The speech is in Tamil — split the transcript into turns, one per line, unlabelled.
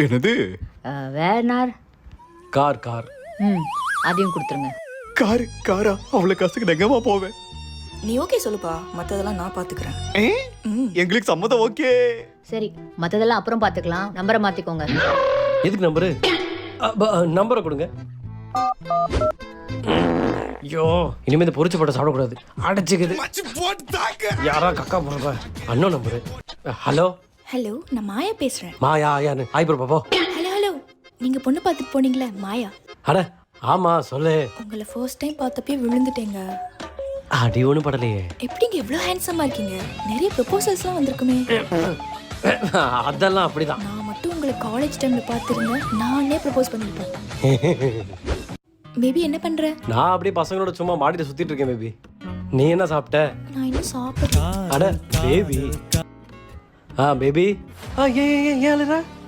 என்னது?
வேனார்
கார் கார்.
அதையும் கொடுத்துருங்க.
காரா? அவ்வளவு காசுக்கு எங்கம்மா போவேன்?
நீ ஓகே சொல்லுப்பா, மத்ததெல்லாம் நான் பாத்துக்கிறேன்.
எங்களுக்கு சம்மதம் ஓகே.
சரி, மத்ததெல்லாம் அப்புறம் பாத்துக்கலாம். நம்பரை மாத்திக்கோங்க.
எதுக்கு நம்பரு? நம்பரை கொடுங்க. ஐயோ, இனிமே இந்த பொரிச்ச பட்டை சாப்பிடக்கூடாது. அடைச்சிக்குது. யாரா கக்கா போறப்ப அண்ணன் நம்பரு. ஹலோ
ஹலோ, நான் மாயா பேசுறேன்.
மாயா யாரு? ஆய் பாப்போ.
ஹலோ, நீங்க பொண்ணு பார்த்துட்டு போனீங்களே மாயா?
அட ஆமா, சொல்லு.
உங்களை ஃபர்ஸ்ட் டைம் பார்த்தப்பே விழுந்துட்டேங்க.
அடி ஒன்றும் படலையே.
எப்படிங்க இவ்வளோ ஹேண்ட்ஸமா இருக்கீங்க? நிறைய ப்ரொபோசல்ஸ்லாம் வந்திருக்குமே.
அதெல்லாம் அப்படிதான்.
நான் மட்டும் உங்களை காலேஜ் டைம்ல பார்த்துருந்தேன், நானே ப்ரப்போஸ் பண்ணிருப்பேன். பேபி என்ன பண்ற?
நான் அப்படியே பசங்களோட சும்மா மாடியில சுத்திட்டு இருக்கேன் பேபி. நீ என்ன சாப்பிட்ட?
நான் இன்னும் சாப்பிட்டேன்.
அட பேபி. பேபி. ஏன்